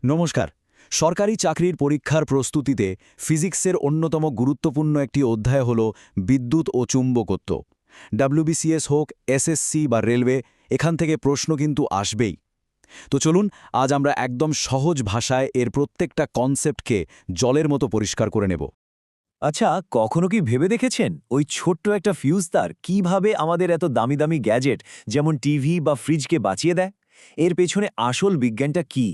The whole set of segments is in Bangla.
নমস্কার। সরকারি চাকরির পরীক্ষার প্রস্তুতিতে ফিজিক্সের অন্যতম গুরুত্বপূর্ণ একটি অধ্যায় হল বিদ্যুৎ ও চুম্বকত্ব। ডাব্লিউবিসিএস হোক, এসএসসি বা রেলওয়ে, এখান থেকে প্রশ্ন কিন্তু আসবেই। তো চলুন আজ আমরা একদম সহজ ভাষায় এর প্রত্যেকটা কনসেপ্টকে জলের মতো পরিষ্কার করে নেব। আচ্ছা, কখনো কি ভেবে দেখেছেন ওই ছোট্ট একটা ফিউজ তার কিভাবে আমাদের এত দামি দামি গ্যাজেট যেমন টিভি বা ফ্রিজকে বাঁচিয়ে দেয়? এর পেছনে আসল বিজ্ঞানটা কি?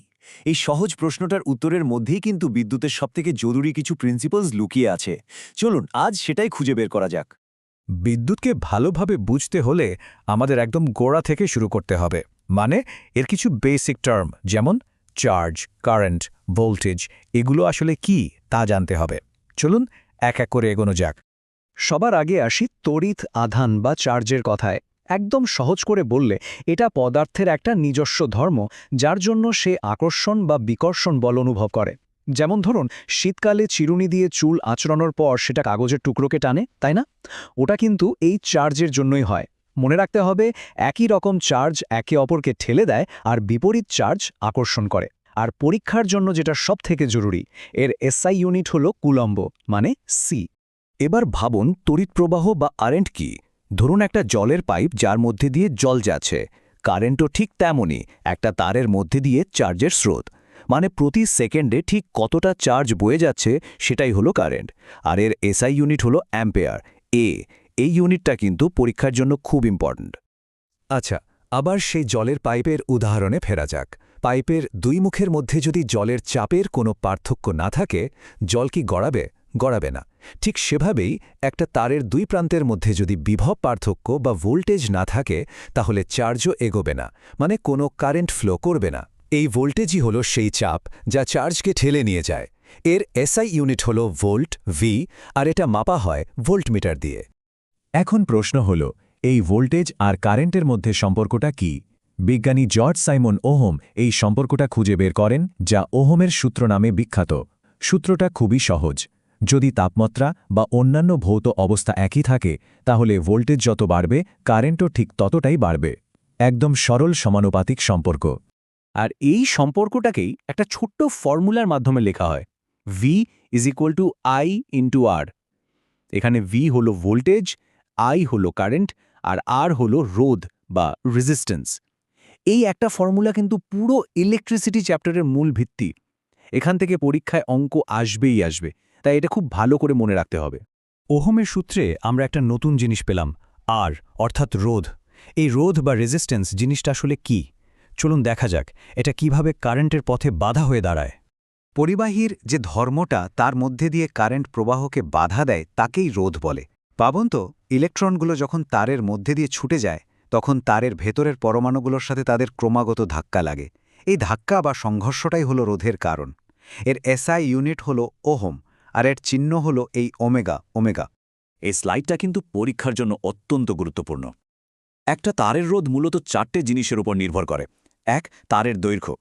এই সহজ প্রশ্নটার উত্তরের মধ্যেই কিন্তু বিদ্যুতের সবথেকে জরুরি কিছু প্রিন্সিপালস লুকিয়ে আছে। চলুন আজ সেটাই খুঁজে বের করা যাক। বিদ্যুৎকে ভালোভাবে বুঝতে হলে আমাদের একদম গোড়া থেকে শুরু করতে হবে। মানে এর কিছু বেসিক টার্ম যেমন চার্জ, কারেন্ট, ভোল্টেজ এগুলো আসলে কি তা জানতে হবে। চলুন এক এক করে এগোনো যাক। সবার আগে আসি তড়িৎ আধান বা চার্জের কথায়। একদম সহজ করে বললে এটা পদার্থের একটা নিজস্ব ধর্ম, যার জন্য সে আকর্ষণ বা বিকর্ষণ বল অনুভব করে। যেমন ধরুন, শীতকালে চিরুনি দিয়ে চুল আঁচড়ানোর পর সেটা কাগজের টুকরোকে টানে, তাই না? ওটা কিন্তু এই চার্জের জন্যই হয়। মনে রাখতে হবে, একই রকম চার্জ একে অপরকে ঠেলে দেয় আর বিপরীত চার্জ আকর্ষণ করে। আর পরীক্ষার জন্য যেটা সবথেকে জরুরি, এর এসআই ইউনিট হলো কুলম্ব, মানে সি। এবার ভাবুন তড়িৎ প্রবাহ বা কারেন্ট কি। ধরুন একটা জলের পাইপ যার মধ্যে দিয়ে জল যাচ্ছে। কারেন্টও ঠিক তেমনই, একটা তারের মধ্যে দিয়ে চার্জের স্রোত। মানে প্রতি সেকেন্ডে ঠিক কতটা চার্জ বয়ে যাচ্ছে সেটাই হলো কারেন্ট। আর এর এসআই ইউনিট হলো অ্যাম্পেয়ার, এ। এই ইউনিটটা কিন্তু পরীক্ষার জন্য খুব ইম্পর্ট্যান্ট। আচ্ছা, আবার সেই জলের পাইপের উদাহরণে ফেরা যাক। পাইপের দুই মুখের মধ্যে যদি জলের চাপের কোনো পার্থক্য না থাকে, জল কি গড়াবে? গড়াবে না। ঠিক সেভাবেই একটা তারের দুই প্রান্তের মধ্যে যদি বিভব পার্থক্য বা ভোল্টেজ না থাকে, তাহলে চার্জও এগোবে না, মানে কোনো কারেন্ট ফ্লো করবে না। এই ভোল্টেজই হলো সেই চাপ যা চার্জকে ঠেলে নিয়ে যায়। এর এসআই ইউনিট হলো ভোল্ট, ভি, আর এটা মাপা হয় ভোল্টমিটার দিয়ে। এখন প্রশ্ন হল, এই ভোল্টেজ আর কারেন্টের মধ্যে সম্পর্কটা কি? বিজ্ঞানী জর্জ সাইমন ওহম এই সম্পর্কটা খুঁজে বের করেন, যা ওহমের সূত্র নামে বিখ্যাত। সূত্রটা খুবই সহজ। যদি তাপমাত্রা বা অন্যান্য ভৌত অবস্থা একই থাকে, তাহলে ভোল্টেজ যত বাড়বে কারেন্টও ঠিক ততটাই বাড়বে। একদম সরল সমানুপাতিক সম্পর্ক। আর এই সম্পর্কটাকেই একটা ছোট্ট ফর্মুলার মাধ্যমে লেখা হয়। V is equal to I into R. এখানে ভি হলো ভোল্টেজ, আই হলো কারেন্ট, আর আর হলো রোধ বা রেজিস্ট্যান্স। এই একটা ফর্মুলা কিন্তু পুরো ইলেকট্রিসিটি চ্যাপ্টারের মূল ভিত্তি। এখান থেকে পরীক্ষায় অঙ্ক আসবেই আসবে, তাই এটা খুব ভালো করে মনে রাখতে হবে। ওহমের সূত্রে আমরা একটা নতুন জিনিস পেলাম, আর অর্থাৎ রোধ। এই রোধ বা রেজিস্ট্যান্স জিনিসটা আসলে কি? চলুন দেখা যাক এটা কিভাবে কারেন্টের পথে বাধা হয়ে দাঁড়ায়। পরিবাহীর যে ধর্মটা তার মধ্যে দিয়ে কারেন্ট প্রবাহকে বাধা দেয় তাকেই রোধ বলে। পাবন তো, ইলেকট্রনগুলো যখন তারের মধ্যে দিয়ে ছুটে যায়, তখন তারের ভেতরের পরমাণুগুলোর সাথে তাদের ক্রমাগত ধাক্কা লাগে। এই ধাক্কা বা সংঘর্ষটাই হলো রোধের কারণ। এর এসআই ইউনিট হলো ওহম, আর এর চিহ্ন হলো এই ওমেগা ওমেগা। এই স্লাইডটা কিন্তু পরীক্ষার জন্য অত্যন্ত গুরুত্বপূর্ণ। একটা তারের রোধ মূলত 4টে জিনিসের উপর নির্ভর করে। 1. তারের দৈর্ঘ্য।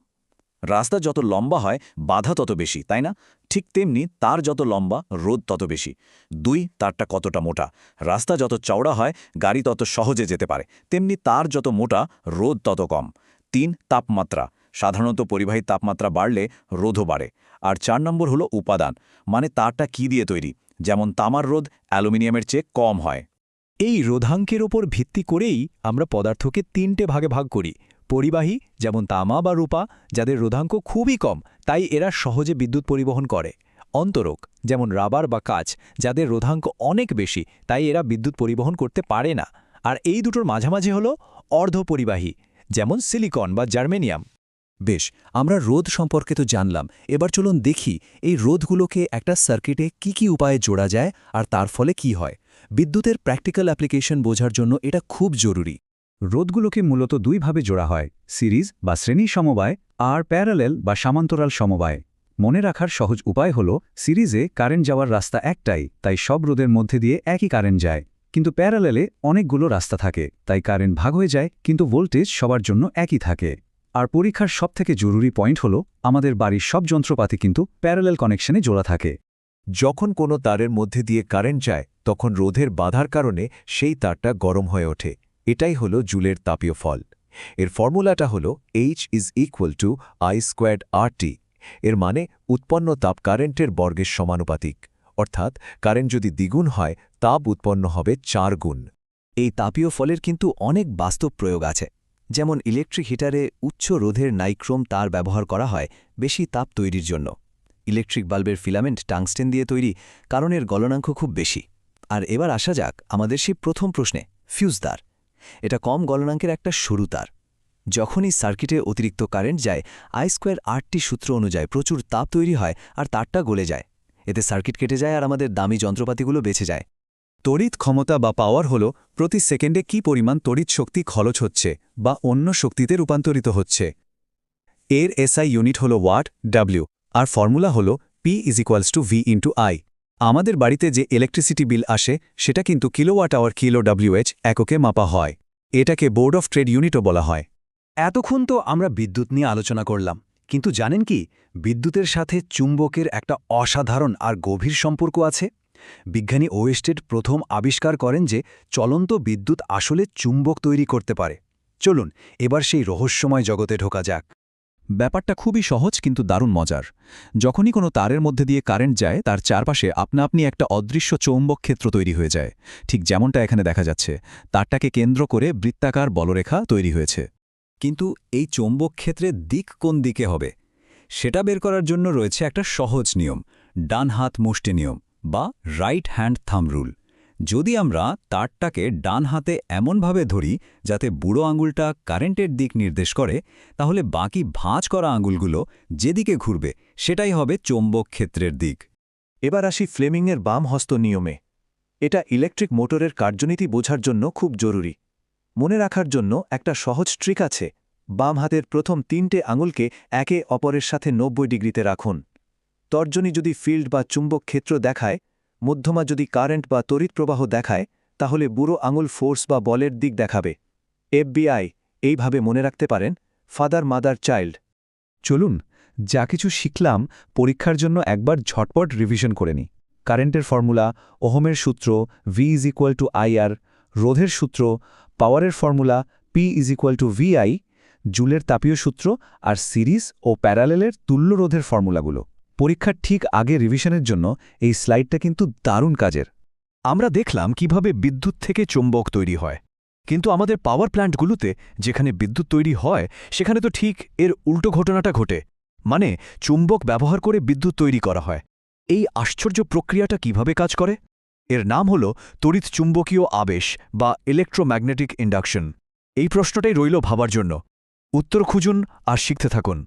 রাস্তা যত লম্বা হয় বাধা তত বেশি, তাই না? ঠিক তেমনি তার যত লম্বা রোধ তত বেশি। 2. তারটা কতটা মোটা। রাস্তা যত চওড়া হয় গাড়ি তত সহজে যেতে পারে, তেমনি তার যত মোটা রোধ তত কম। 3. তাপমাত্রা। সাধারণত পরিবাহী তাপমাত্রা বাড়লে রোধও বাড়ে। আর 4 নম্বর হলো উপাদান, মানে তারটা কি দিয়ে তৈরি। যেমন তামার রোধ অ্যালুমিনিয়ামের চেয়ে কম হয়। এই রোধাঙ্কের ওপর ভিত্তি করেই আমরা পদার্থকে 3টে ভাগে ভাগ করি। পরিবাহী, যেমন তামা বা রূপা, যাদের রোধাঙ্ক খুবই কম, তাই এরা সহজে বিদ্যুৎ পরিবহন করে। অন্তরক, যেমন রাবার বা কাচ, যাদের রোধাঙ্ক অনেক বেশি, তাই এরা বিদ্যুৎ পরিবহন করতে পারে না। আর এই দুটোর মাঝামাঝি হল অর্ধপরিবাহী, যেমন সিলিকন বা জার্মেনিয়াম। বেশ, আমরা রোধ সম্পর্কে তো জানলাম। এবার চলুন দেখি এই রোধগুলোকে একটা সার্কিটে কি উপায়ে জোড়া যায় আর তার ফলে কি হয়। বিদ্যুতের প্র্যাকটিক্যাল অ্যাপ্লিকেশন বোঝার জন্য এটা খুব জরুরি। রোধগুলোকে মূলত দুইভাবে জোড়া হয়, সিরিজ বা শ্রেণী সমবায় আর প্যারালেল বা সমান্তরাল সমবায়। মনে রাখার সহজ উপায় হল, সিরিজে কারেন্ট যাওয়ার রাস্তা একটাই, তাই সব রোধের মধ্যে দিয়ে একই কারেন্ট যায়। কিন্তু প্যারালেলে অনেকগুলো রাস্তা থাকে, তাই কারেন্ট ভাগ হয়ে যায়, কিন্তু ভোল্টেজ সবার জন্য একই থাকে। আর পরীক্ষার সবথেকে জরুরি পয়েন্ট হল, আমাদের বাড়ির সব যন্ত্রপাতি কিন্তু প্যারালেল কানেকশনে জোড়া থাকে। যখন কোনো তারের মধ্যে দিয়ে কারেন্ট যায়, তখন রোধের বাধার কারণে সেই তারটা গরম হয়ে ওঠে। এটাই হলো জুলের তাপীয় ফল। এর ফর্মুলাটা হলো H = I² RT। এর মানে উৎপন্ন তাপ কারেন্টের বর্গের সমানুপাতিক, অর্থাৎ কারেন্ট যদি দ্বিগুণ হয় তাপ উৎপন্ন হবে 4 গুণ। এই তাপীয় ফলের কিন্তু অনেক বাস্তব প্রয়োগ আছে, যেমন ইলেকট্রিক হিটারে উচ্চ রোধের নাইক্রোম তার ব্যবহার করা হয় বেশি তাপ তৈরির জন্য। ইলেকট্রিক বাল্বের ফিলামেন্ট টাংস্টেন দিয়ে তৈরি, কারণ এর গলনাঙ্ক খুব বেশি। আর এবার আসা যাক আমাদের সেই প্রথম প্রশ্নে, ফিউজ তার। এটা কম গলনাঙ্কের একটা সরু তার। যখনই সার্কিটে অতিরিক্ত কারেন্ট যায়, I²RT সূত্র অনুযায়ী প্রচুর তাপ তৈরি হয় আর তারটা গলে যায়। এতে সার্কিট কেটে যায় আর আমাদের দামি যন্ত্রপাতিগুলো বেঁচে যায়। তড়িৎ ক্ষমতা বা পাওয়ার হল প্রতি সেকেন্ডে কী পরিমাণ তড়িৎ শক্তি খরচ হচ্ছে বা অন্য শক্তিতে রূপান্তরিত হচ্ছে। এর এসআই ইউনিট হল ওয়াট, ডাব্লিউ, আর ফর্মুলা হল P=V/I। আমাদের বাড়িতে যে ইলেকট্রিসিটি বিল আসে সেটা কিন্তু কিলোওয়াট আওয়ার কিলো/WH এককে মাপা হয়। এটাকে বোর্ড অফ ট্রেড ইউনিটও বলা হয়। এতক্ষণ তো আমরা বিদ্যুৎ নিয়ে আলোচনা করলাম, কিন্তু জানেন কি বিদ্যুতের সাথে চুম্বকের একটা অসাধারণ আর গভীর সম্পর্ক আছে? বিজ্ঞানী ওয়েস্টেড প্রথম আবিষ্কার করেন যে চলন্ত বিদ্যুৎ আসলে চুম্বক তৈরি করতে পারে। চলুন এবার সেই রহস্যময় জগতে ঢোকা যাক। ব্যাপারটা খুবই সহজ কিন্তু দারুণ মজার। যখনই কোনো তারের মধ্যে দিয়ে কারেন্ট যায় তার চারপাশে আপনা আপনি একটা অদৃশ্য চৌম্বক ক্ষেত্র তৈরি হয়ে যায়, ঠিক যেমনটা এখানে দেখা যাচ্ছে। তারটাকে কেন্দ্র করে বৃত্তাকার বলরেখা তৈরি হয়েছে। কিন্তু এই চৌম্বক ক্ষেত্রের দিক কোন দিকে হবে সেটা বের করার জন্য রয়েছে একটা সহজ নিয়ম, ডান হাত মুষ্টি নিয়ম বা রাইট হ্যান্ড থাম্ব রুল। যদি আমরা তারটাকে ডান হাতে এমনভাবে ধরি যাতে বুড়ো আঙুলটা কারেন্টের দিক নির্দেশ করে, তাহলে বাকি ভাঁজ করা আঙুলগুলো যেদিকে ঘুরবে সেটাই হবে চৌম্বক ক্ষেত্রের দিক। এবার আসি ফ্লেমিংয়ের বাম হস্ত নিয়মে। এটা ইলেকট্রিক মোটরের কার্যনীতি বোঝার জন্য খুব জরুরি। মনে রাখার জন্য একটা সহজ ট্রিক আছে। বাম হাতের প্রথম 3টে আঙুলকে একে অপরের সাথে 90 ডিগ্রিতে রাখুন। তর্জনী যদি ফিল্ড বা চুম্বক ক্ষেত্র দেখায়, মধ্যমা যদি কারেন্ট বা তড়িৎ প্রবাহ দেখায়, তাহলে বুড়ো আঙুল ফোর্স বা বলের দিক দেখাবে। FBI এইভাবে মনে রাখতে পারেন, ফাদার মাদার চাইল্ড। চলুন যা কিছু শিখলাম পরীক্ষার জন্য একবার ঝটপট রিভিশন করে নিই। কারেন্টের ফর্মুলা, ওহমের সূত্র V=IR, রোধের সূত্র, পাওয়ারের ফর্মুলা P=VI, জুলের তাপীয় সূত্র আর সিরিজ ও প্যারালেলের তুল্য রোধের ফর্মুলাগুলো। পরীক্ষার ঠিক আগে রিভিশনের জন্য এই স্লাইডটা কিন্তু দারুণ কাজের। আমরা দেখলাম কিভাবে বিদ্যুৎ থেকে চুম্বক তৈরি হয়, কিন্তু আমাদের পাওয়ার প্ল্যান্টগুলোতে যেখানে বিদ্যুৎ তৈরি হয় সেখানে তো ঠিক এর উল্টো ঘটনাটা ঘটে, মানে চুম্বক ব্যবহার করে বিদ্যুৎ তৈরি করা হয়। এই আশ্চর্য প্রক্রিয়াটা কিভাবে কাজ করে? এর নাম হল তড়িৎ চুম্বকীয় আবেশ বা ইলেকট্রোম্যাগনেটিক ইন্ডাকশন। এই প্রশ্নটাই রইল ভাবার জন্য। উত্তর খুঁজুন আর শিখতে থাকুন।